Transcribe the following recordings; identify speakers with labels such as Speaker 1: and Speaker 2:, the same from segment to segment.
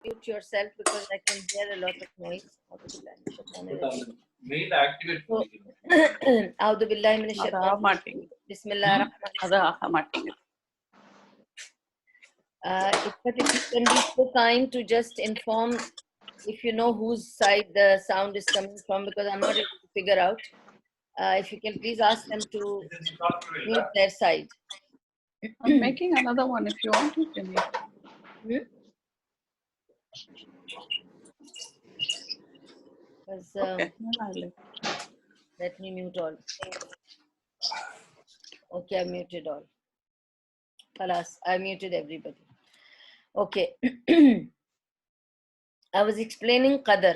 Speaker 1: mute yourself because I can hear a lot of noise. أعوذ بالله من الشيطان الرجيم. بسم الله الرحمن الرحيم. But if you can be so kind to just inform if you know whose side the sound is coming from, because I'm not able to figure out. If you can please ask them to mute their side.
Speaker 2: I'm making another one if you want, you can make.
Speaker 1: Okay. Let me mute all. Okay, I muted all. Khalas, I muted everybody. Okay. I was explaining Qadr.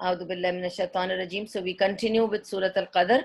Speaker 1: A'udhu billahi minash shaitanir rajim. So we continue with Surat al-Qadr.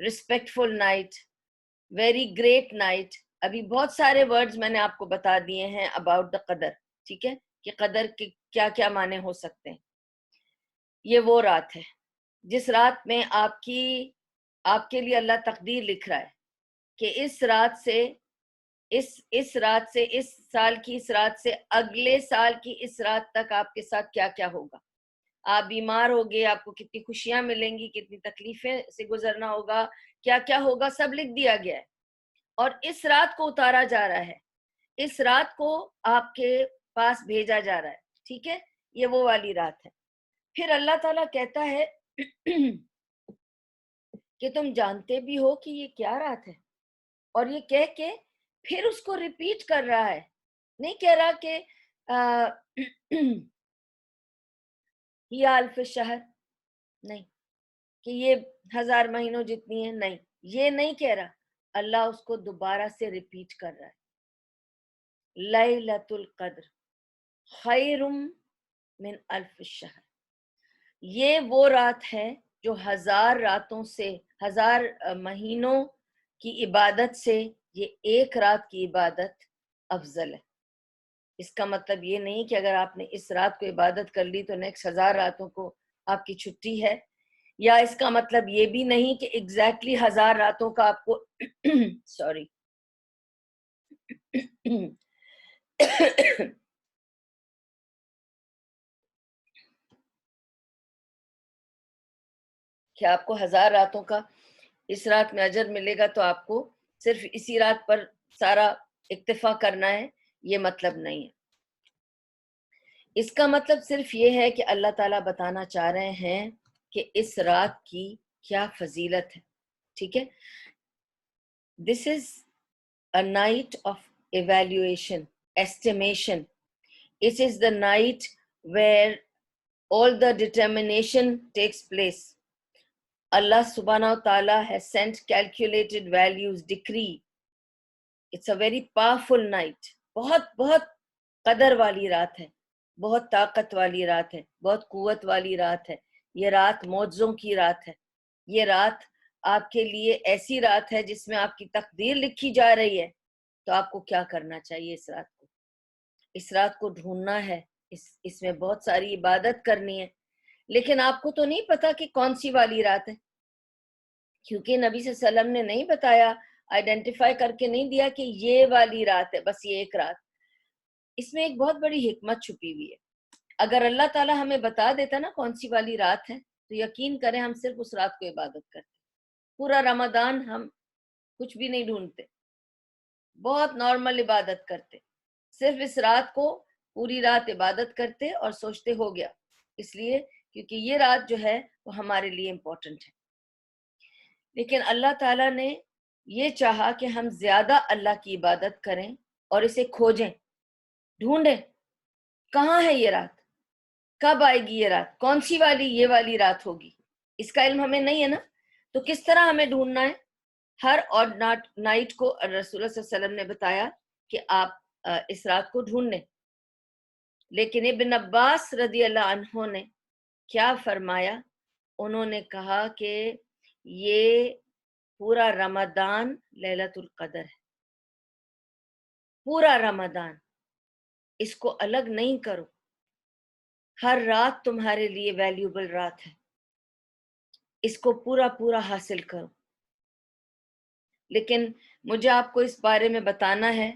Speaker 1: respectful night, very great night. ابھی بہت سارے words میں نے آپ کو بتا دیے ہیں about the قدر, ٹھیک ہے, کہ قدر کے کیا کیا معنی ہو سکتے ہیں. یہ وہ رات ہے جس رات میں آپ کے لیے اللہ تقدیر لکھ رہا ہے کہ اس رات سے اس رات سے اس سال کی اس رات سے اگلے سال کی اس رات تک آپ کے ساتھ کیا کیا ہوگا. آپ بیمار ہوگے, آپ کو کتنی خوشیاں ملیں گی, کتنی تکلیفیں سے گزرنا ہوگا, کیا کیا ہوگا, سب لکھ دیا گیا ہے. اور اس رات کو اتارا جا رہا ہے, اس رات کو آپ کے پاس بھیجا جا رہا ہے, ٹھیک ہے. یہ وہ والی رات ہے. پھر اللہ تعالیٰ کہتا ہے کہ تم جانتے بھی ہو کہ یہ کیا رات ہے, اور یہ کہہ کے پھر اس کو ریپیٹ کر رہا ہے. نہیں کہہ رہا کہ یہ الف شہر, نہیں, کہ یہ 1000 مہینوں جتنی ہیں, نہیں, یہ نہیں کہہ رہا. اللہ اس کو دوبارہ سے ریپیٹ کر رہا ہے. لیلۃ القدر خیر من الف شہر. یہ وہ رات ہے جو 1000 راتوں سے, 1000 مہینوں کی عبادت سے یہ ایک رات کی عبادت افضل ہے. اس کا مطلب یہ نہیں کہ اگر آپ نے اس رات کو عبادت کر لی تو نیکسٹ 1000 راتوں کو آپ کی چھٹی ہے, یا اس کا مطلب یہ بھی نہیں کہ ایگزیکٹلی 1000 راتوں کا آپ کو سوری کہ آپ کو 1000 راتوں کا اس رات میں اجر ملے گا تو آپ کو صرف اسی رات پر سارا اکتفا کرنا ہے, یہ مطلب نہیں ہے. اس کا مطلب صرف یہ ہے کہ اللہ تعالیٰ بتانا چاہ رہے ہیں کہ اس رات کی کیا فضیلت ہے, ٹھیک ہے. This is a night of evaluation, estimation. It is the night where all the determination takes place. Allah subhanahu wa ta'ala has sent calculated values, decree. It's a very powerful night. بہت بہت قدر والی رات ہے, بہت طاقت والی رات ہے, بہت قوت والی رات ہے. یہ رات معجزوں کی رات ہے. یہ رات آپ کے لیے ایسی رات ہے جس میں آپ کی تقدیر لکھی جا رہی ہے. تو آپ کو کیا کرنا چاہیے اس رات کو؟ اس رات کو ڈھونڈنا ہے, اس میں بہت ساری عبادت کرنی ہے. لیکن آپ کو تو نہیں پتا کہ کون سی والی رات ہے, کیونکہ نبی صلی اللہ علیہ وسلم نے نہیں بتایا, آئیڈینٹیفائی کر کے نہیں دیا کہ یہ والی رات ہے, بس یہ ایک رات. اس میں ایک بہت بڑی حکمت چھپی ہوئی ہے. اگر اللہ تعالیٰ ہمیں بتا دیتا نا کون سی والی رات ہے, تو یقین کریں ہم صرف اس رات کو عبادت کرتے. پورا رمضان ہم کچھ بھی نہیں ڈھونڈتے, بہت نارمل عبادت کرتے, صرف اس رات کو پوری رات عبادت کرتے اور سوچتے ہو گیا. اس لیے کیونکہ یہ رات جو ہے وہ ہمارے لیے امپورٹنٹ ہے. لیکن اللہ تعالیٰ نے یہ چاہا کہ ہم زیادہ اللہ کی عبادت کریں اور اسے کھوجیں, ڈھونڈیں کہاں ہے یہ رات, کب آئے گی یہ رات, کون سی والی یہ والی رات ہوگی. اس کا علم ہمیں نہیں ہے نا, تو کس طرح ہمیں ڈھونڈنا ہے؟ ہر اور نائٹ کو رسول اللہ صلی اللہ علیہ وسلم نے بتایا کہ آپ اس رات کو ڈھونڈیں. لیکن ابن عباس رضی اللہ عنہ نے کیا فرمایا؟ انہوں نے کہا کہ یہ پورا رمضان لیلۃ القدر ہے, پورا رمضان, اس کو الگ نہیں کرو. ہر رات تمہارے لیے ویلیوبل رات ہے, اس کو پورا پورا حاصل کرو. لیکن مجھے آپ کو اس بارے میں بتانا ہے,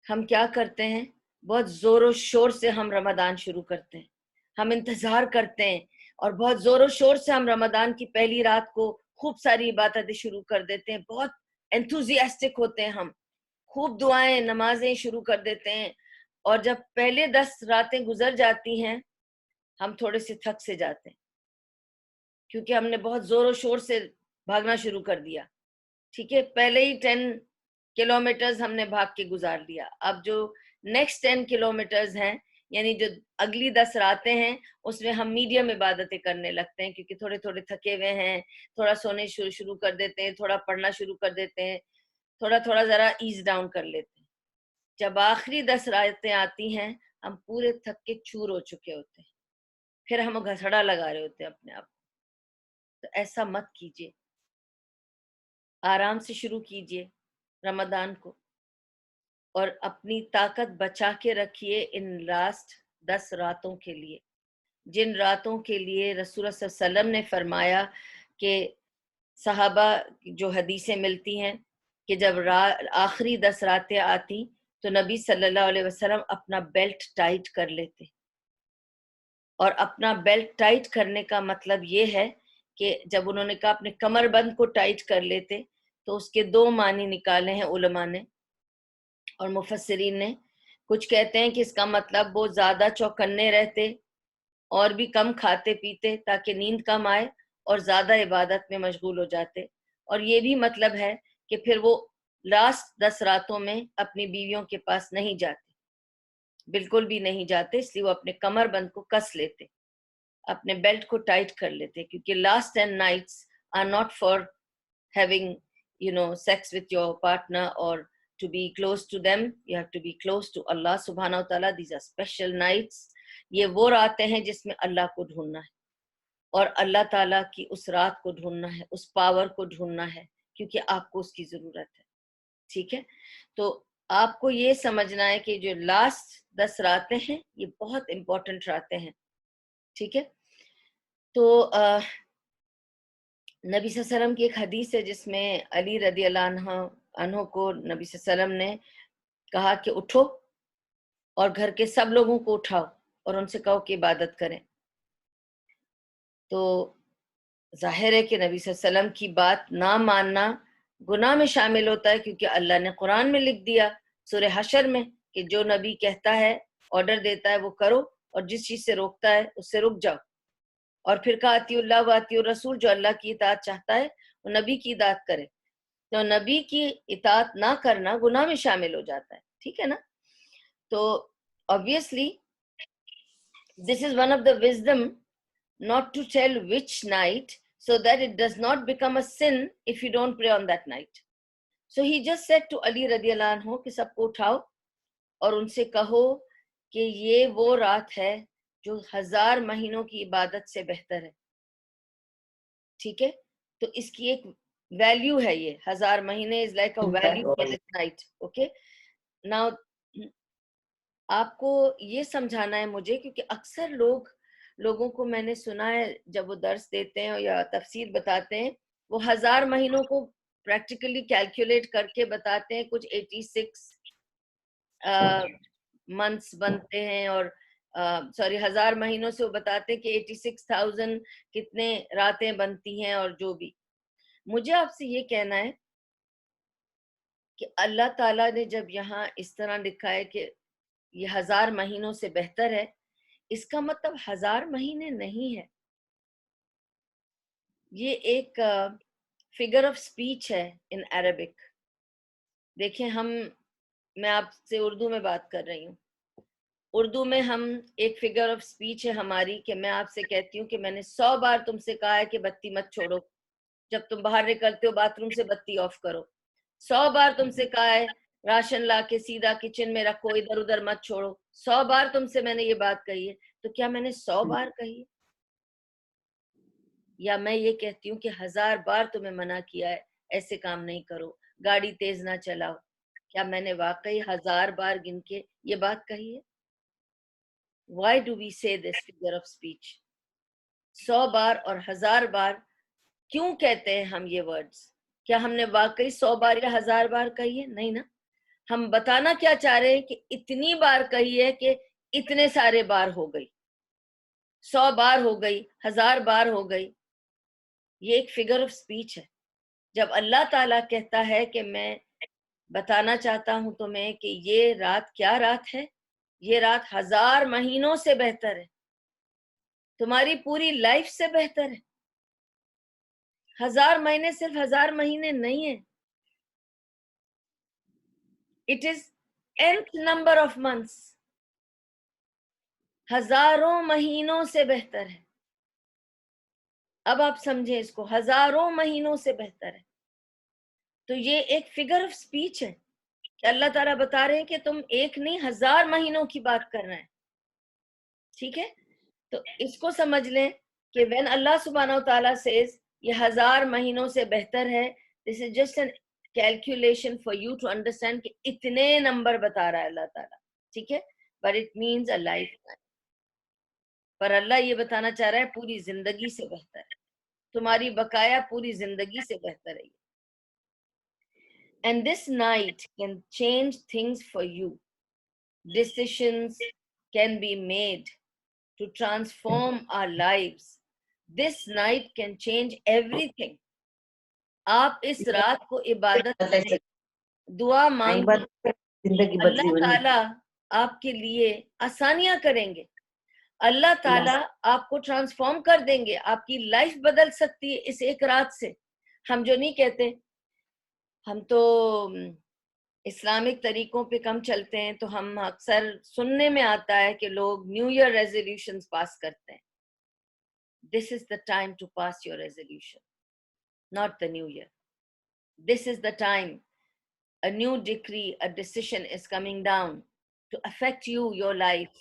Speaker 1: ہم کیا کرتے ہیں, بہت زور و شور سے ہم رمضان شروع کرتے ہیں, ہم انتظار کرتے ہیں, اور بہت زور و شور سے ہم رمضان کی پہلی رات کو خوب ساری عبادتیں شروع کر دیتے ہیں, بہت انتھوزیاسٹک ہوتے ہیں ہم, خوب دعائیں نمازیں شروع کر دیتے ہیں. اور جب پہلے 10 راتیں گزر جاتی ہیں ہم تھوڑے سے تھک سے جاتے ہیں, کیونکہ ہم نے بہت زور و شور سے بھاگنا شروع کر دیا. ٹھیک ہے, پہلے ہی 10 کلومیٹرز ہم نے بھاگ کے گزار لیا. اب جو نیکسٹ 10 کلومیٹرز ہیں, یعنی جو اگلی 10 راتیں ہیں, اس میں ہم میڈیم عبادتیں کرنے لگتے ہیں, کیونکہ تھوڑے تھوڑے تھکے ہوئے ہیں, تھوڑا سونے شروع کر دیتے ہیں, تھوڑا پڑھنا شروع کر دیتے ہیں, تھوڑا تھوڑا ذرا ایز ڈاؤن کر لیتے ہیں. جب آخری 10 راتیں آتی ہیں ہم پورے تھک کے چور ہو چکے ہوتے ہیں, پھر ہم گھسڑا لگا رہے ہوتے ہیں اپنے آپ. تو ایسا مت کیجیے. آرام سے شروع کیجئے رمضان کو، اور اپنی طاقت بچا کے رکھیے ان لاسٹ 10 راتوں کے لیے، جن راتوں کے لیے رسول اللہ صلی اللہ علیہ وسلم نے فرمایا کہ صحابہ جو حدیثیں ملتی ہیں کہ جب آخری 10 راتیں آتی تو نبی صلی اللہ علیہ وسلم اپنا بیلٹ ٹائٹ کر لیتے، اور اپنا بیلٹ ٹائٹ کرنے کا مطلب یہ ہے کہ جب انہوں نے کہا اپنے کمر بند کو ٹائٹ کر لیتے تو اس کے 2 معنی نکالے ہیں علماء نے اور مفسرین نے. کچھ کہتے ہیں کہ اس کا مطلب وہ زیادہ چوکنے رہتے اور بھی کم کھاتے پیتے تاکہ نیند کم آئے اور زیادہ عبادت میں مشغول ہو جاتے، اور یہ بھی مطلب ہے کہ پھر وہ لاسٹ 10 راتوں میں اپنی بیویوں کے پاس نہیں جاتے، بالکل بھی نہیں جاتے، اس لیے وہ اپنے کمر بند کو کس لیتے، اپنے بیلٹ کو ٹائٹ کر لیتے، کیونکہ last 10 nights are not for having sex with your partner or to be close to them. You have to be close to Allah subhanahu wa ta'ala. These are special nights. یہ وہ راتیں ہیں جس میں اللہ کو ڈھونڈنا ہے اور اللہ تعالیٰ کی اس رات کو ڈھونڈنا ہے، اس پاور کو ڈھونڈنا ہے، کیونکہ آپ کو اس کی ضرورت ہے. ٹھیک ہے، تو آپ کو یہ سمجھنا ہے کہ جو لاسٹ 10 راتیں ہیں یہ بہت امپورٹنٹ راتیں ہیں. ٹھیک ہے، تو نبی صلی اللہ علیہ وسلم کی ایک حدیث ہے جس میں علی رضی اللہ عنہ کو نبی صلی اللہ علیہ وسلم نے کہا کہ اٹھو اور گھر کے سب لوگوں کو اٹھاؤ اور ان سے کہو کہ عبادت کریں. تو ظاہر ہے کہ نبی صلی اللہ علیہ وسلم کی بات نہ ماننا گناہ میں شامل ہوتا ہے، کیونکہ اللہ نے قرآن میں لکھ دیا سورہ حشر میں کہ جو نبی کہتا ہے، آرڈر دیتا ہے وہ کرو، اور جس چیز سے روکتا ہے اس سے رک جاؤ. اور پھر کہا اطیعوا اللہ و اطیعوا الرسول، جو اللہ کی اطاعت چاہتا ہے وہ نبی کی اطاعت کرے. تو نبی کی اطاعت نہ کرنا گناہ میں شامل ہو جاتا ہے. ٹھیک ہے نا؟ تو obviously this is one of the wisdom not to tell which night so that it does not become a sin if you don't pray on that night. So he just said to Ali رضی اللہ عنہ کہ سب کو اٹھاؤ اور ان سے کہو کہ یہ وہ رات ہے جو 1000 مہینوں کی عبادت سے بہتر ہے. ٹھیک ہے، تو اس کی ایک ویلیو ہے، یہ 1000 مہینے is like a value for this night. Okay, now آپ کو یہ سمجھانا ہے مجھے، کیونکہ اکثر لوگوں کو میں نے سنا ہے جب وہ درس دیتے ہیں یا تفسیر بتاتے ہیں، وہ 1000 مہینوں کو پریکٹیکلی کیلکولیٹ کر کے بتاتے ہیں، کچھ 86 منتھس بنتے ہیں، اور 1000 مہینوں سے وہ بتاتے ہیں کہ 86,000 کتنے راتیں بنتی ہیں، اور جو بھی. مجھے آپ سے یہ کہنا ہے کہ اللہ تعالیٰ نے جب یہاں اس طرح لکھا ہے کہ یہ 1000 مہینوں سے بہتر ہے، اس کا مطلب 1000 مہینے نہیں ہے، یہ ایک فگر آف سپیچ ہے ان عربک. دیکھیں میں آپ سے اردو میں بات کر رہی ہوں، اردو میں ہم ایک فگر آف سپیچ ہے ہماری کہ میں آپ سے کہتی ہوں کہ میں نے 100 بار تم سے کہا ہے کہ بتی مت چھوڑو، جب تم باہر نکلتے ہو باتھ روم سے بتی آف کرو. 100 بار تم سے کہا ہے راشن لا کے سیدھا کچن میں رکھو، ادھر ادھر مت چھوڑو. 100 بار تم سے میں نے یہ بات کہی ہے، تو کیا میں نے 100 بار کہی ہے؟ یا میں یہ کہتی ہوں کہ 1000 بار تمہیں منع کیا ہے ایسے کام نہیں کرو، گاڑی تیز نہ چلاؤ، کیا میں نے واقعی 1000 بار گن کے یہ بات کہی ہے؟ Why do we say this figure of speech? 100 بار اور 1000 بار کیوں کہتے ہیں ہم یہ ورڈز؟ کیا ہم نے واقعی 100 بار یا 1000 بار کہی ہے؟ نہیں نا. ہم بتانا کیا چاہ رہے ہیں کہ اتنی بار کہی ہے کہ اتنے سارے بار ہو گئی، 100 بار ہو گئی، 1000 بار ہو گئی. یہ ایک فگر آف سپیچ ہے. جب اللہ تعالیٰ کہتا ہے کہ میں بتانا چاہتا ہوں تمہیں کہ یہ رات کیا رات ہے، یہ رات 1000 مہینوں سے بہتر ہے، تمہاری پوری لائف سے بہتر ہے. 1000 مہینے صرف 1000 مہینے نہیں ہیں، it is nth number of months. ہزاروں مہینوں سے بہتر ہے. اب آپ سمجھیں اس کو، ہزاروں مہینوں سے بہتر ہے. تو یہ ایک فگر آف سپیچ ہے کہ اللہ تعالیٰ بتا رہے ہیں کہ تم ایک نہیں 1000 مہینوں کی بات کر رہے ہیں. ٹھیک ہے، تو اس کو سمجھ لیں کہ when اللہ سبحانہ و تعالیٰ says یہ 1000 مہینوں سے بہتر ہے، This is just an calculation for you to understand کہ اتنے نمبر بتا رہا ہے اللہ تعالیٰ, ٹھیک ہے, but it means a lifetime. پر اللہ یہ بتانا چاہ رہا ہے پوری زندگی سے بہتر ہے, تمہاری بقایا پوری زندگی سے بہتر ہے. And this night can change things for you. Decisions can be made to transform our lives. This night can change everything. آپ اس رات کو عبادت کریں, دعا مانگیں, اللہ تعالیٰ آپ کے لیے آسانیاں کریں گے, اللہ تعالیٰ آپ کو ٹرانسفارم کر دیں گے, آپ کی لائف بدل سکتی ہے اس ایک رات سے. ہم جو نہیں کہتے, ہم تو اسلامک طریقوں پہ کم چلتے ہیں, تو ہم اکثر سننے میں آتا ہے کہ لوگ نیو ایئر ریزولوشنز پاس کرتے ہیں. This is the time to pass your resolution, not the new year. This is the time a new decree, a decision is coming down to affect you, your life.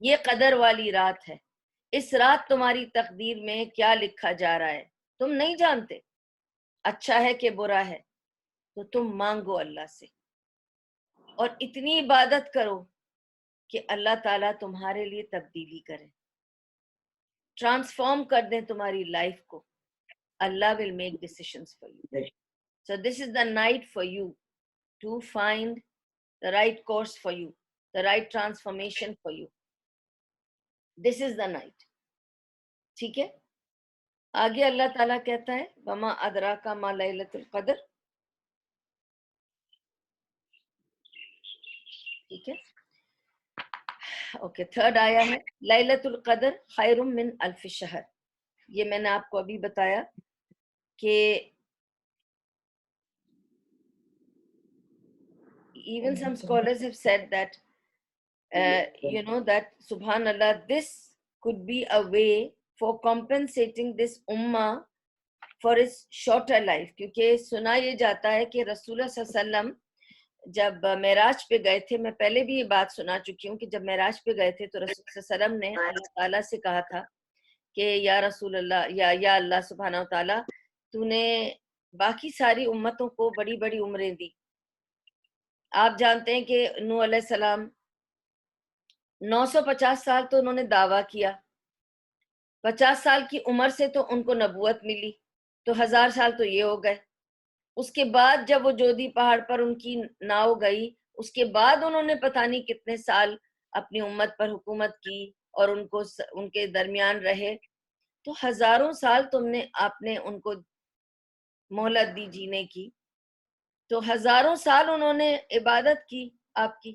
Speaker 1: یہ قدر والی رات ہے. اس رات تمہاری تقدیر میں کیا لکھا جا رہا ہے تم نہیں جانتے, اچھا ہے کہ برا ہے, تو تم مانگو اللہ سے اور اتنی عبادت کرو کہ اللہ تعالیٰ تمہارے لیے تبدیلی کرے, ٹرانسفارم کر دیں تمہاری لائف کو. اللہ will make decisions for you. So this is the night for you to find the right course for you, the right transformation for you. This is the night. ٹھیک ہے, آگے اللہ تعالیٰ کہتا ہے وما ادراک ما لیلۃ القدر. ٹھیک ہے, اوکے, تھرڈ آیا ہے لیلۃ القدر خیر من الف شہر. یہ میں نے آپ کو ابھی بتایا کہ even some scholars have said that that subhanallah, this could be a way for compensating this ummah for its shorter life. کیونکہ سنا یہ جاتا ہے کہ رسول اللہ صلی اللہ علیہ وسلم جب معراج پہ گئے تھے, میں پہلے بھی یہ بات سنا چکی ہوں کہ جب معراج پہ گئے تھے تو رسول صلی اللہ علیہ وسلم نے اللہ تعالیٰ سے کہا تھا کہ یا رسول اللہ, یا اللہ سبحانہ و تعالیٰ, تو نے باقی ساری امتوں کو بڑی بڑی عمریں دی. آپ جانتے ہیں کہ نوح علیہ السلام 950 سال تو انہوں نے دعویٰ کیا, 50 سال کی عمر سے تو ان کو نبوت ملی, تو 1000 سال تو یہ ہو گئے. اس کے بعد جب وہ جودی پہاڑ پر ان کی ناؤ گئی, اس کے بعد انہوں نے پتہ نہیں کتنے سال اپنی امت پر حکومت کی اور ان کے درمیان رہے. تو ہزاروں سال آپ نے ان کو مہلت دی جینے کی, تو ہزاروں سال انہوں نے عبادت کی آپ کی.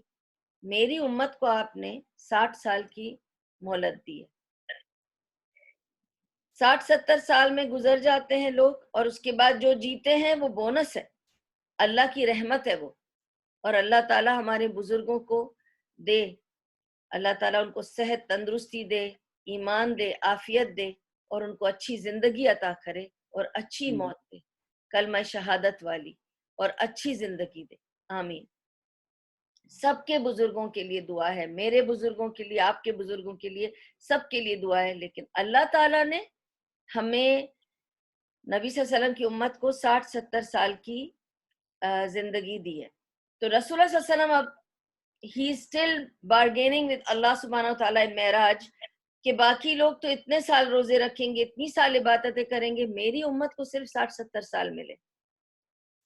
Speaker 1: میری امت کو آپ نے 60 سال کی مہلت دی ہے. 60-70 سال میں گزر جاتے ہیں لوگ, اور اس کے بعد جو جیتے ہیں وہ بونس ہے, اللہ کی رحمت ہے وہ. اور اللہ تعالیٰ ہمارے بزرگوں کو دے, اللہ تعالیٰ ان کو صحت تندرستی دے, ایمان دے, عافیت دے, اور ان کو اچھی زندگی عطا کرے اور اچھی موت دے, کلمہ شہادت والی, اور اچھی زندگی دے. آمین. سب کے بزرگوں کے لیے دعا ہے, میرے بزرگوں کے لیے, آپ کے بزرگوں کے لیے, سب کے لیے دعا ہے. لیکن اللہ تعالیٰ نے ہمیں نبی صلی اللہ علیہ وسلم کی امت کو 60-70 سال کی زندگی دی ہے. تو رسول اللہ صلی اللہ علیہ وسلم اب he is still bargaining with اللہ سبحانہ و تعالیٰ in معراج کہ باقی لوگ تو اتنے سال روزے رکھیں گے, اتنی سال عبادتیں کریں گے, میری امت کو صرف 60-70 سال ملے,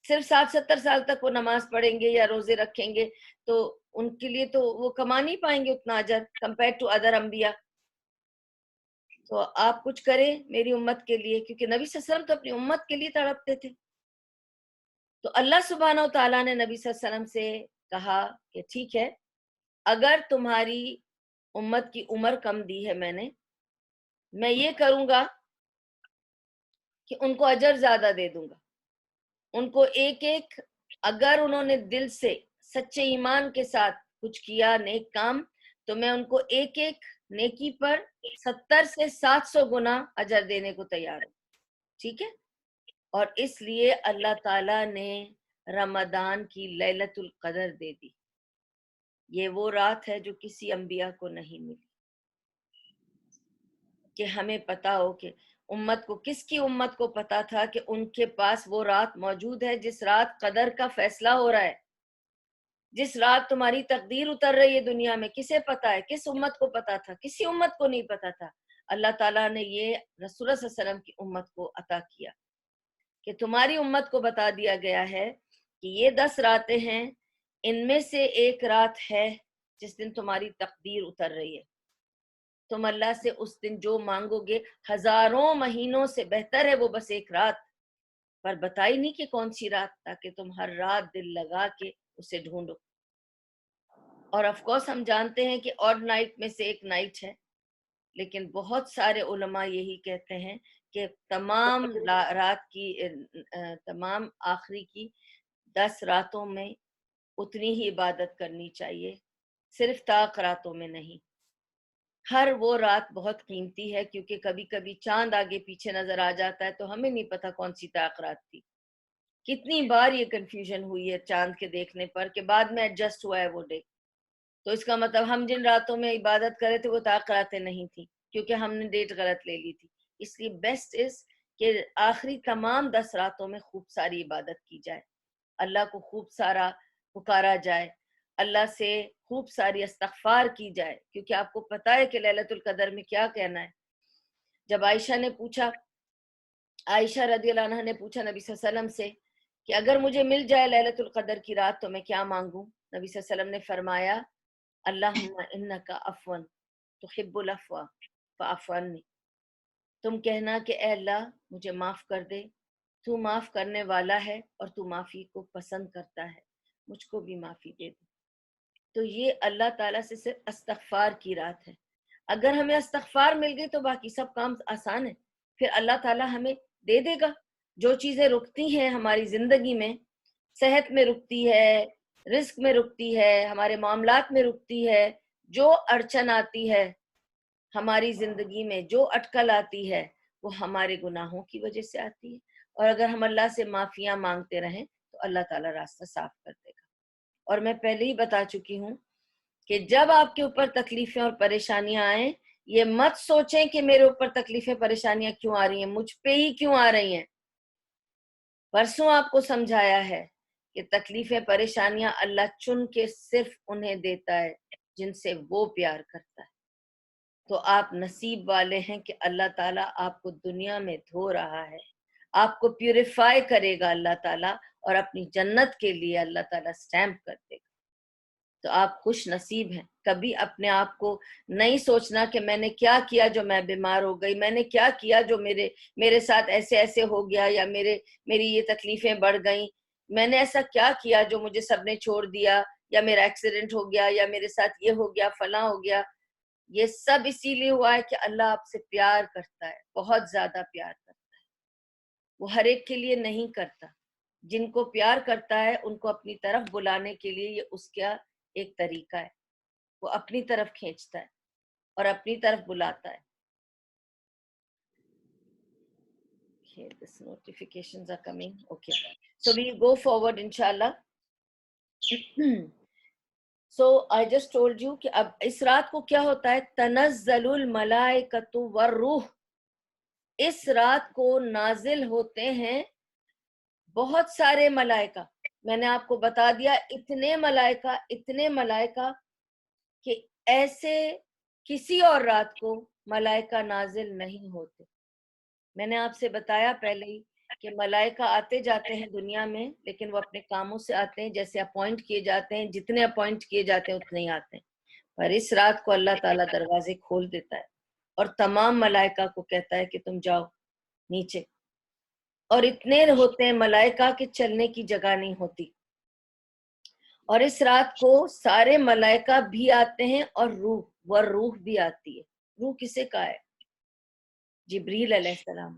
Speaker 1: صرف 60-70 سال تک وہ نماز پڑھیں گے یا روزے رکھیں گے, تو ان کے لیے تو وہ کما نہیں پائیں گے اتنا اجر کمپیئر ٹو ادر انبیاء. تو آپ کچھ کریں میری امت کے لیے, کیونکہ نبی صلی اللہ علیہ وسلم تو اپنی امت کے لیے تڑپتے تھے. تو اللہ سبحانہ و تعالیٰ نے نبی صلی اللہ علیہ وسلم سے کہا کہ ٹھیک ہے, اگر تمہاری امت کی عمر کم دی ہے میں یہ کروں گا کہ ان کو اجر زیادہ دے دوں گا. ان کو ایک اگر انہوں نے دل سے سچے ایمان کے ساتھ کچھ کیا نیک کام, تو میں ان کو ایک نیکی پر 70 سے 700 گنا اجر دینے کو تیار ہوں. ٹھیک ہے, اور اس لیے اللہ تعالیٰ نے رمضان کی لیلۃ القدر دے دی. یہ وہ رات ہے جو کسی انبیاء کو نہیں ملی, کہ ہمیں پتا ہو کہ امت کو، کس کی امت کو پتا تھا کہ ان کے پاس وہ رات موجود ہے جس رات قدر کا فیصلہ ہو رہا ہے، جس رات تمہاری تقدیر اتر رہی ہے دنیا میں؟ کسے پتا ہے؟ کس امت کو پتا تھا؟ کسی امت کو نہیں پتا تھا۔ اللہ تعالیٰ نے یہ رسول اللہ صلی اللہ علیہ وسلم کی امت کو عطا کیا کہ تمہاری امت کو بتا دیا گیا ہے کہ یہ 10 راتیں ہیں، ان میں سے ایک رات ہے جس دن تمہاری تقدیر اتر رہی ہے۔ تم اللہ سے اس دن جو مانگو گے ہزاروں مہینوں سے بہتر ہے وہ بس ایک رات، پر بتائی نہیں کہ کون سی رات، تاکہ تم ہر رات دل لگا کے اسے ڈھونڈو۔ اور آف کورس ہم جانتے ہیں کہ آڈ نائٹ میں سے ایک نائٹ ہے، لیکن بہت سارے علماء یہی کہتے ہیں کہ تمام رات کی تمام آخری کی 10 راتوں میں اتنی ہی عبادت کرنی چاہیے، صرف طاق راتوں میں نہیں۔ ہر وہ رات بہت قیمتی ہے، کیونکہ کبھی کبھی چاند آگے پیچھے نظر آ جاتا ہے تو ہمیں نہیں پتا کون سی طاق رات تھی۔ کتنی بار یہ کنفیوژن ہوئی ہے چاند کے دیکھنے پر کہ بعد میں ایڈجسٹ ہوا ہے وہ ڈے، تو اس کا مطلب ہم جن راتوں میں عبادت کرے تھے وہ طاق راتیں نہیں تھی، کیونکہ ہم نے ڈیٹ غلط لے لی تھی۔ اس لیے بیسٹ از کہ آخری تمام 10 راتوں میں خوب ساری عبادت کی جائے، اللہ کو خوب سارا پکارا جائے، اللہ سے خوب ساری استغفار کی جائے، کیونکہ آپ کو پتا ہے کہ لیلۃ القدر میں کیا کہنا ہے۔ جب عائشہ نے پوچھا، عائشہ رضی اللہ عنہ نے پوچھا نبی صلی اللہ علیہ وسلم سے کہ اگر مجھے مل جائے لیلۃ القدر کی رات تو میں کیا مانگوں؟ نبی صلی اللہ علیہ وسلم نے فرمایا اللہم انک عفو تحب العفو فاعف عنی، تم کہنا کہ اے اللہ مجھے معاف کر دے، تو معاف کرنے والا ہے اور تو معافی کو پسند کرتا ہے، مجھ کو بھی معافی دے دے۔ تو یہ اللہ تعالیٰ سے صرف استغفار کی رات ہے۔ اگر ہمیں استغفار مل گئی تو باقی سب کام آسان ہے، پھر اللہ تعالیٰ ہمیں دے دے گا۔ جو چیزیں رکتی ہیں ہماری زندگی میں، صحت میں رکتی ہے، رزق میں رکتی ہے، ہمارے معاملات میں رکتی ہے، جو اڑچن آتی ہے ہماری زندگی میں، جو اٹکل آتی ہے، وہ ہمارے گناہوں کی وجہ سے آتی ہے، اور اگر ہم اللہ سے معافیاں مانگتے رہیں تو اللہ تعالیٰ راستہ صاف کر دے گا۔ اور میں پہلے ہی بتا چکی ہوں کہ جب آپ کے اوپر تکلیفیں اور پریشانیاں آئیں، یہ مت سوچیں کہ میرے اوپر تکلیفیں پریشانیاں کیوں آ رہی ہیں، مجھ پہ ہی کیوں آ رہی ہیں۔ پرسوں آپ کو سمجھایا ہے کہ تکلیفیں پریشانیاں اللہ چن کے صرف انہیں دیتا ہے جن سے وہ پیار کرتا ہے۔ تو آپ نصیب والے ہیں کہ اللہ تعالیٰ آپ کو دنیا میں دھو رہا ہے، آپ کو پیوریفائی کرے گا اللہ تعالیٰ، اور اپنی جنت کے لیے اللہ تعالیٰ سٹیمپ کر دے گا۔ تو آپ خوش نصیب ہیں۔ کبھی اپنے آپ کو نہیں سوچنا کہ میں نے کیا کیا جو میں بیمار ہو گئی، میں نے کیا کیا جو میرے ساتھ ایسے ایسے ہو گیا، یا میری یہ تکلیفیں بڑھ گئیں، میں نے ایسا کیا کیا جو مجھے سب نے چھوڑ دیا، یا میرا ایکسیڈنٹ ہو گیا، یا میرے ساتھ یہ ہو گیا، فلاں ہو گیا۔ یہ سب اسی لیے ہوا ہے کہ اللہ آپ سے پیار کرتا ہے، بہت زیادہ پیار کرتا ہے۔ وہ ہر ایک کے لیے نہیں کرتا، جن کو پیار کرتا ہے ان کو اپنی طرف بلانے کے لیے یہ اس کا ایک طریقہ ہے، وہ اپنی طرف کھینچتا ہے اور اپنی طرف بلاتا ہے۔ Okay, these notifications are coming. Okay, so we go forward inshallah. So I just told you کہ اب اس رات کو کیا ہوتا ہے، تنزل الملائکۃ والروح، اس رات کو نازل ہوتے ہیں بہت سارے ملائکہ۔ میں نے آپ کو بتا دیا اتنے ملائکہ کہ ایسے کسی اور رات کو ملائکہ نازل نہیں ہوتے۔ میں نے آپ سے بتایا پہلے ہی کہ ملائکہ آتے جاتے ہیں دنیا میں، لیکن وہ اپنے کاموں سے آتے ہیں، جیسے اپوائنٹ کیے جاتے ہیں، جتنے اپوائنٹ کیے جاتے ہیں اتنے ہی آتے ہیں۔ پر اس رات کو اللہ تعالیٰ دروازے کھول دیتا ہے اور تمام ملائکہ کو کہتا ہے کہ تم جاؤ نیچے، اور اتنے ہوتے ہیں ملائکہ کہ چلنے کی جگہ نہیں ہوتی۔ اور اس رات کو سارے ملائکہ بھی آتے ہیں اور روح بھی آتی ہے۔ روح کسے کہا ہے؟ جبریل علیہ السلام۔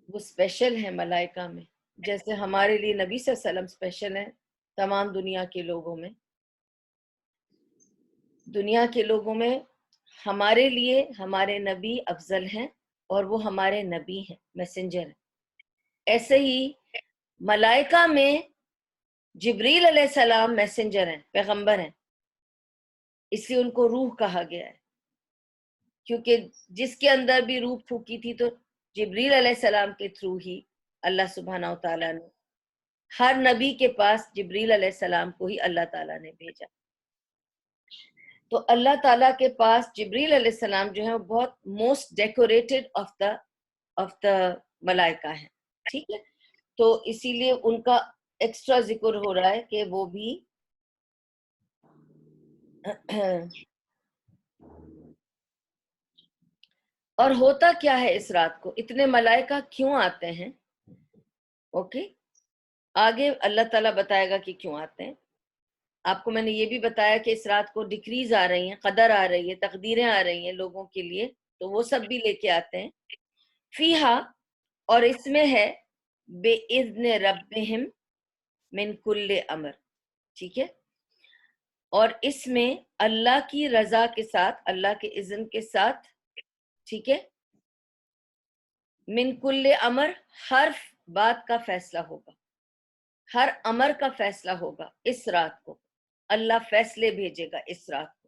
Speaker 1: وہ اسپیشل ہے ملائکہ میں، جیسے ہمارے لیے نبی صلی اللہ علیہ وسلم اسپیشل ہیں تمام دنیا کے لوگوں میں۔ دنیا کے لوگوں میں ہمارے لیے ہمارے نبی افضل ہیں، اور وہ ہمارے نبی ہیں، میسنجر ہیں۔ ایسے ہی ملائکہ میں جبریل علیہ السلام میسنجر ہیں، پیغمبر ہیں، اس لیے ان کو روح کہا گیا ہے۔ کیونکہ جس کے اندر بھی روح پھونکی تھی تو جبریل علیہ السلام کے تھرو ہی اللہ سبحانہ و تعالیٰ نے ہر نبی کے پاس جبریل علیہ السلام کو ہی اللہ تعالیٰ نے بھیجا. تو اللہ تعالیٰ کے پاس جبریل علیہ السلام جو ہے وہ بہت موسٹ ڈیکوریٹڈ آف دا ملائکہ ہیں. ٹھیک ہے, تو اسی لیے ان کا ایکسٹرا ذکر ہو رہا ہے کہ وہ بھی اور ہوتا کیا ہے اس رات کو, اتنے ملائکہ کیوں آتے ہیں. اوکے, آگے اللہ تعالیٰ بتائے گا کہ کیوں آتے ہیں. آپ کو میں نے یہ بھی بتایا کہ اس رات کو ڈکریز آ رہی ہیں, قدر آ رہی ہے, تقدیریں آ رہی ہیں لوگوں کے لیے, تو وہ سب بھی لے کے آتے ہیں. فیہا, اور اس میں ہے بِإِذْنِ رَبِّهِمْ مِنْ كُلِّ امر. ٹھیک ہے, اور اس میں اللہ کی رضا کے ساتھ, اللہ کے اذن کے ساتھ, ٹھیک ہے, من کل امر, ہر بات کا فیصلہ ہوگا, ہر امر کا فیصلہ ہوگا اس رات کو. اللہ فیصلے بھیجے گا اس رات کو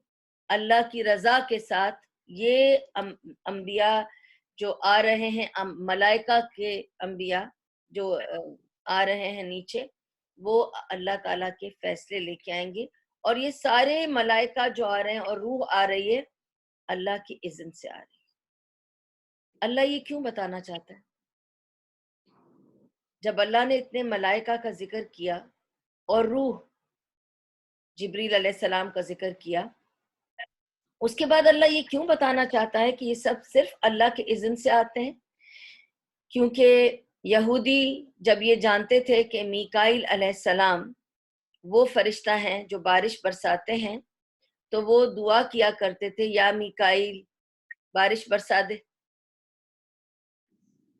Speaker 1: اللہ کی رضا کے ساتھ. یہ انبیاء جو آ رہے ہیں, ملائکہ کے انبیاء جو آ رہے ہیں نیچے, وہ اللہ تعالیٰ کے فیصلے لے کے آئیں گے. اور یہ سارے ملائکہ جو آ رہے ہیں اور روح آ رہی ہے, اللہ کی اذن سے آ رہی ہے. اللہ یہ کیوں بتانا چاہتا ہے؟ جب اللہ نے اتنے ملائکہ کا ذکر کیا اور روح جبریل علیہ السلام کا ذکر کیا, اس کے بعد اللہ یہ کیوں بتانا چاہتا ہے کہ یہ سب صرف اللہ کے اذن سے آتے ہیں؟ کیونکہ یہودی جب یہ جانتے تھے کہ میکائیل علیہ السلام وہ فرشتہ ہیں جو بارش برساتے ہیں, تو وہ دعا کیا کرتے تھے, یا میکائیل بارش برسا دے,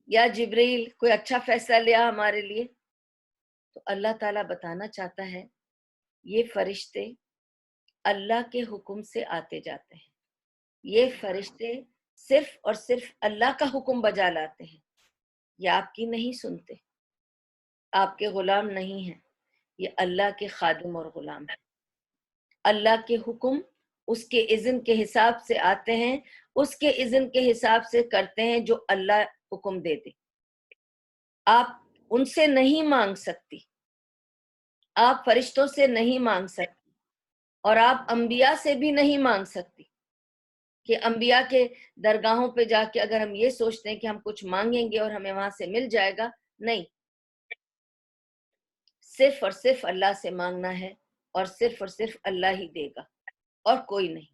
Speaker 1: یا جبریل کوئی اچھا فیصلہ لیا ہمارے لیے. تو اللہ تعالیٰ بتانا چاہتا ہے یہ فرشتے اللہ کے حکم سے آتے جاتے ہیں, یہ فرشتے صرف اور صرف اللہ کا حکم بجا لاتے ہیں. یہ آپ کی نہیں سنتے, آپ کے غلام نہیں ہیں, یہ اللہ کے خادم اور غلام ہیں. اللہ کے حکم اس کے اذن کے حساب سے آتے ہیں, اس کے اذن کے حساب سے کرتے ہیں جو اللہ حکم دے دے. آپ ان سے نہیں مانگ سکتی, آپ فرشتوں سے نہیں مانگ سکتی, اور آپ انبیاء سے بھی نہیں مانگ سکتی کہ انبیاء کے درگاہوں پہ جا کے اگر ہم یہ سوچتے ہیں کہ ہم کچھ مانگیں گے اور ہمیں وہاں سے مل جائے گا. نہیں, صرف اور صرف اللہ سے مانگنا ہے, اور صرف اللہ ہی دے گا اور کوئی نہیں.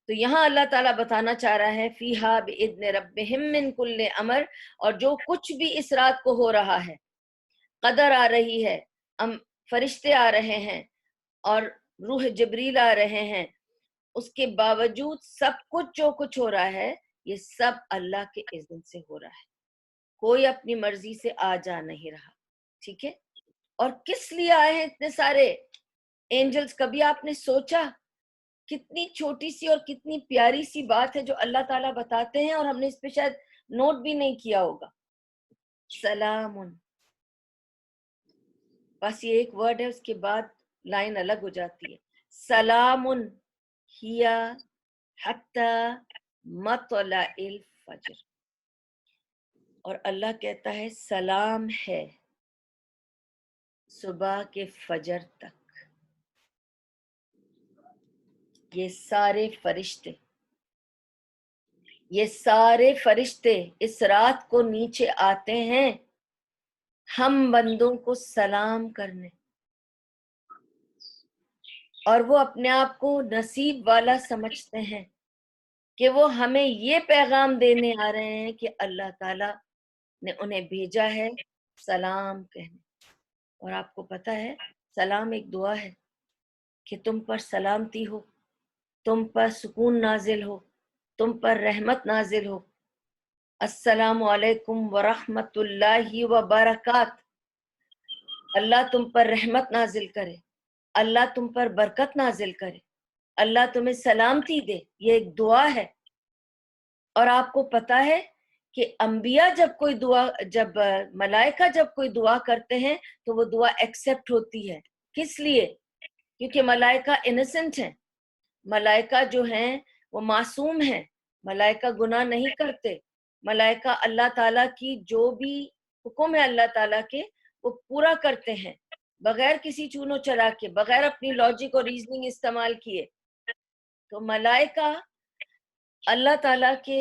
Speaker 1: تو یہاں اللہ تعالیٰ بتانا چاہ رہا ہے فیہا بِإِذْنِ رَبِّهِمْ مِنْ كُلِّ امر, اور جو کچھ بھی اس رات کو ہو رہا ہے, قدر آ رہی ہے, فرشتے آ رہے ہیں, اور روح جبریل آ رہے ہیں, اس کے باوجود سب کچھ جو کچھ ہو رہا ہے یہ سب اللہ کے اذن سے ہو رہا ہے. کوئی اپنی مرضی سے آ جا نہیں رہا. ٹھیک ہے, اور کس لیے آئے ہیں اتنے سارے اینجلز؟ کبھی آپ نے سوچا کتنی چھوٹی سی اور کتنی پیاری سی بات ہے جو اللہ تعالیٰ بتاتے ہیں, اور ہم نے اس پہ شاید نوٹ بھی نہیں کیا ہوگا. سلام, بس یہ ایک ورڈ ہے, اس کے بعد لائن الگ ہو جاتی ہے. سلام ہی حتی مطلع الفجر, اور اللہ کہتا ہے سلام ہے صبح کے فجر تک. یہ سارے فرشتے اس رات کو نیچے آتے ہیں ہم بندوں کو سلام کرنے, اور وہ اپنے آپ کو نصیب والا سمجھتے ہیں کہ وہ ہمیں یہ پیغام دینے آ رہے ہیں کہ اللہ تعالیٰ نے انہیں بھیجا ہے سلام کہنے. اور آپ کو پتہ ہے سلام ایک دعا ہے کہ تم پر سلامتی ہو, تم پر سکون نازل ہو, تم پر رحمت نازل ہو. السلام علیکم ورحمۃ اللہ وبرکاتہ, اللہ تم پر رحمت نازل کرے, اللہ تم پر برکت نازل کرے, اللہ تمہیں سلامتی دے. یہ ایک دعا ہے. اور آپ کو پتہ ہے کہ انبیاء جب ملائکہ جب کوئی دعا کرتے ہیں تو وہ دعا ایکسیپٹ ہوتی ہے. کس لیے؟ کیونکہ ملائکہ انسنٹ ہیں, ملائکہ جو ہیں وہ معصوم ہیں, ملائکہ گناہ نہیں کرتے. ملائکہ اللہ تعالیٰ کی جو بھی حکم ہے اللہ تعالیٰ کے وہ پورا کرتے ہیں بغیر کسی چونو چرا کے, بغیر اپنی لاجک اور ریزننگ استعمال کیے. تو ملائکہ اللہ تعالیٰ کے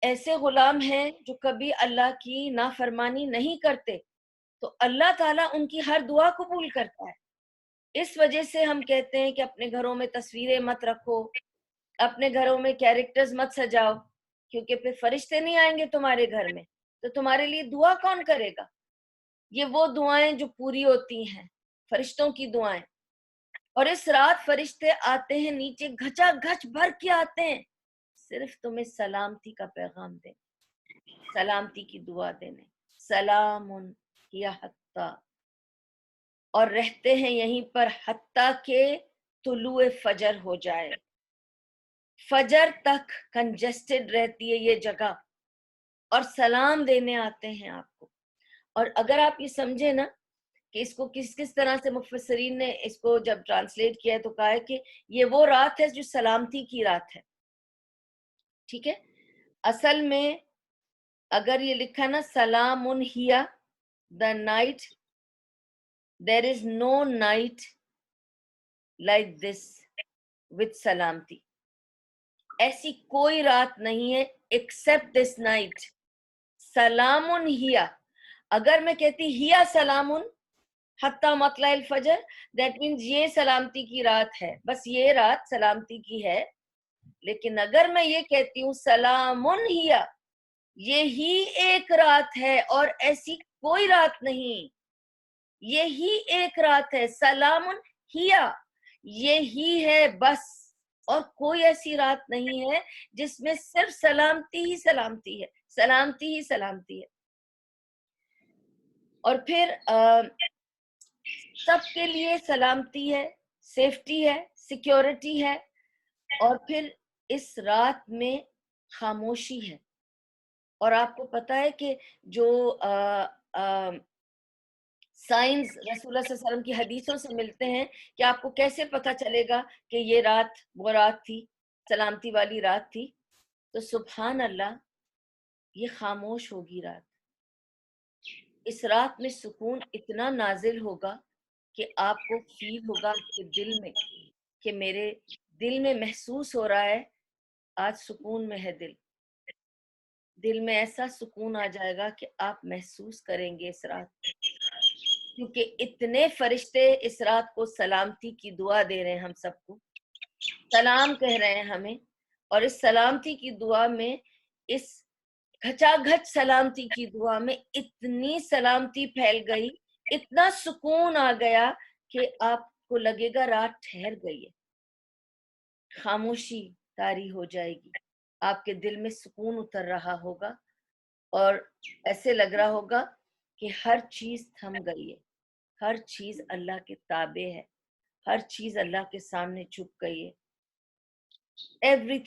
Speaker 1: ایسے غلام ہیں جو کبھی اللہ کی نافرمانی نہیں کرتے, تو اللہ تعالیٰ ان کی ہر دعا قبول کرتا ہے. اس وجہ سے ہم کہتے ہیں کہ اپنے گھروں میں تصویریں مت رکھو, اپنے گھروں میں کیریکٹرز مت سجاؤ, کیونکہ پھر فرشتے نہیں آئیں گے تمہارے گھر میں, تو تمہارے لیے دعا کون کرے گا؟ یہ وہ دعائیں جو پوری ہوتی ہیں, فرشتوں کی دعائیں. اور اس رات فرشتے آتے ہیں نیچے, گھچا گھچ بھر کے آتے ہیں, صرف تمہیں سلامتی کا پیغام دینے, سلامتی کی دعا دینے. سلام یا حتی, اور رہتے ہیں یہیں پر حتیٰ کہ طلوع فجر ہو جائے. فجر تک کنجسٹڈ رہتی ہے یہ جگہ, اور سلام دینے آتے ہیں آپ کو. اور اگر آپ یہ سمجھے نا کہ اس کو کس طرح سے مفسرین نے اس کو جب ٹرانسلیٹ کیا ہے تو کہا ہے کہ یہ وہ رات ہے جو سلامتی کی رات ہے. ٹھیک ہے, اصل میں اگر یہ لکھا نا سلام ہیا the night, there is no night like this with سلامتی. ایسی کوئی رات نہیں ہے except this night. سلام ہیا, اگر میں کہتی ہیا سلام حتی مطلع الفجر, that means یہ سلامتی کی رات ہے, بس یہ رات سلامتی کی ہے. لیکن اگر میں یہ کہتی ہوں سلام ہیا, یہی ایک رات ہے اور ایسی کوئی رات نہیں, یہی ایک رات ہے, سلام ہیا, یہی ہے بس, اور کوئی ایسی رات نہیں ہے جس میں صرف سلامتی ہی سلامتی ہے, سلامتی ہی سلامتی ہے. اور پھر سب کے لیے سلامتی ہے, سیفٹی ہے, سیکیورٹی ہے. اور پھر اس رات میں خاموشی ہے. اور آپ کو پتا ہے کہ جو سائنس رسول اللہ صلی اللہ علیہ وسلم کی حدیثوں سے ملتے ہیں کہ آپ کو کیسے پتا چلے گا کہ یہ رات وہ رات تھی, سلامتی والی رات تھی, تو سبحان اللہ یہ خاموش ہوگی رات. اس رات میں سکون اتنا نازل ہوگا کہ آپ کو فیل ہوگا کہ دل میں, کہ میرے دل میں محسوس ہو رہا ہے آج سکون میں ہے دل. دل میں ایسا سکون آ جائے گا کہ آپ محسوس کریں گے اس رات, کیونکہ اتنے فرشتے اس رات کو سلامتی کی دعا دے رہے ہیں, ہم سب کو سلام کہہ رہے ہیں ہمیں. اور اس سلامتی کی دعا میں, اس گھچا گھچ سلامتی کی دعا میں اتنی سلامتی پھیل گئی, اتنا سکون آ گیا کہ آپ کو لگے گا رات ٹھہر گئی ہے, خاموشی طاری ہو جائے گی, آپ کے دل میں سکون اتر رہا ہوگا, اور ایسے لگ رہا ہوگا کہ ہر چیز تھم گئی ہے, ہر چیز اللہ کے تابع ہے, ہر چیز اللہ کے سامنے جھک گئی ہے. ایوری